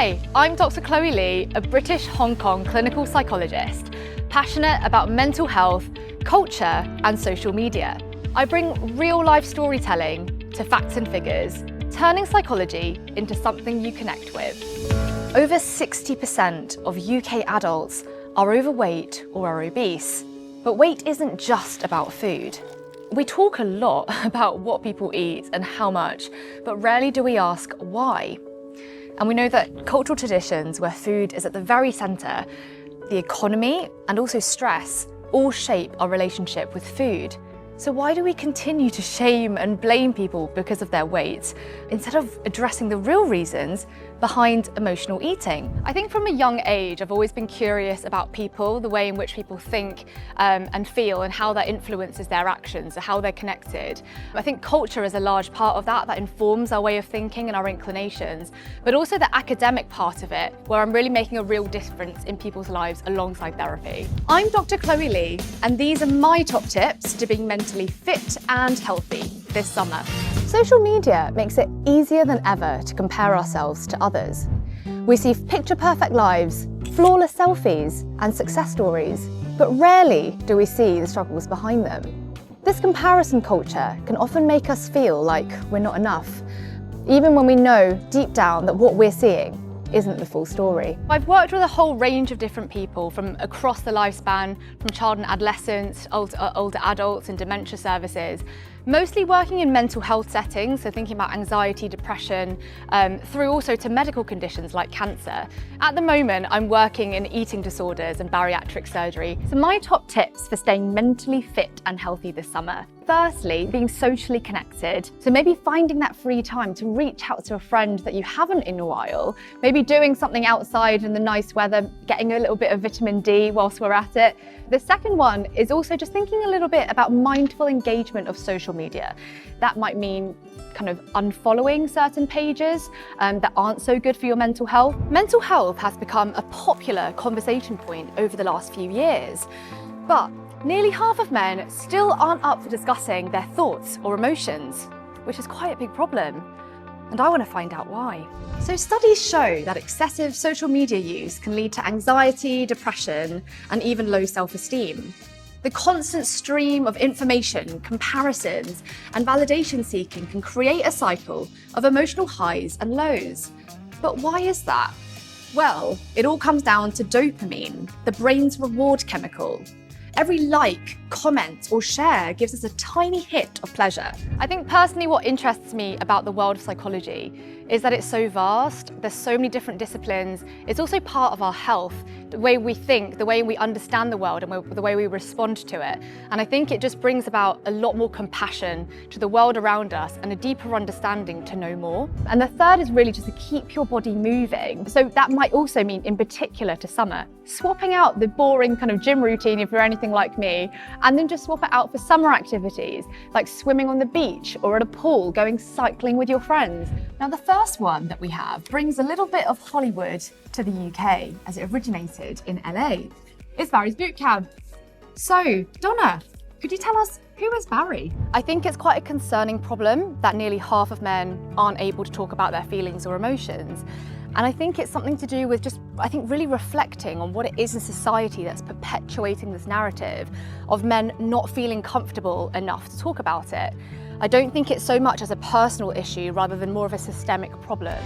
Hi, I'm Dr. KLOE Lee, a British Hong Kong clinical psychologist, passionate about mental health, culture and social media. I bring real-life storytelling to facts and figures, turning psychology into something you connect with. Over 60% of UK adults are overweight or are obese. But weight isn't just about food. We talk a lot about what people eat and how much, but rarely do we ask why. And we know that cultural traditions where food is at the very centre, the economy and also stress all shape our relationship with food. So why do we continue to shame and blame people because of their weight, instead of addressing the real reasons behind emotional eating? I think from a young age, I've always been curious about people, the way in which people think and feel and how that influences their actions, or how they're connected. I think culture is a large part of that informs our way of thinking and our inclinations, but also the academic part of it, where I'm really making a real difference in people's lives alongside therapy. I'm Dr. KLOE Lee, and these are my top tips to being mentally fit and healthy this summer. Social media makes it easier than ever to compare ourselves to others. We see picture-perfect lives, flawless selfies, and success stories, but rarely do we see the struggles behind them. This comparison culture can often make us feel like we're not enough, even when we know deep down that what we're seeing isn't the full story. I've worked with a whole range of different people from across the lifespan, from child and adolescents, older adults and dementia services, mostly working in mental health settings, so thinking about anxiety, depression, through also to medical conditions like cancer. At the moment, I'm working in eating disorders and bariatric surgery. So my top tips for staying mentally fit and healthy this summer. Firstly, being socially connected. So maybe finding that free time to reach out to a friend that you haven't in a while, maybe doing something outside in the nice weather, getting a little bit of vitamin D whilst we're at it. The second one is also just thinking a little bit about mindful engagement of social media. That might mean kind of unfollowing certain pages that aren't so good for your mental health. Mental health has become a popular conversation point over the last few years, but nearly half of men still aren't up for discussing their thoughts or emotions, which is quite a big problem. And I want to find out why. So studies show that excessive social media use can lead to anxiety, depression, and even low self-esteem. The constant stream of information, comparisons, and validation seeking can create a cycle of emotional highs and lows. But why is that? Well, it all comes down to dopamine, the brain's reward chemical. Every like, comment, or share gives us a tiny hit of pleasure. I think personally what interests me about the world of psychology is that it's so vast, there's so many different disciplines, it's also part of our health, the way we think, the way we understand the world and the way we respond to it. And I think it just brings about a lot more compassion to the world around us and a deeper understanding to know more. And the third is really just to keep your body moving. So that might also mean, in particular to summer, swapping out the boring kind of gym routine if you're anything like me, and then just swap it out for summer activities like swimming on the beach or at a pool, going cycling with your friends. Now the first one that we have brings a little bit of Hollywood to the UK as it originated in LA. It's Barry's boot camp. So Donna, could you tell us, who is Barry? I think it's quite a concerning problem that nearly half of men aren't able to talk about their feelings or emotions. And I think it's something to do with just, I think, really reflecting on what it is in society that's perpetuating this narrative of men not feeling comfortable enough to talk about it. I don't think it's so much as a personal issue rather than more of a systemic problem.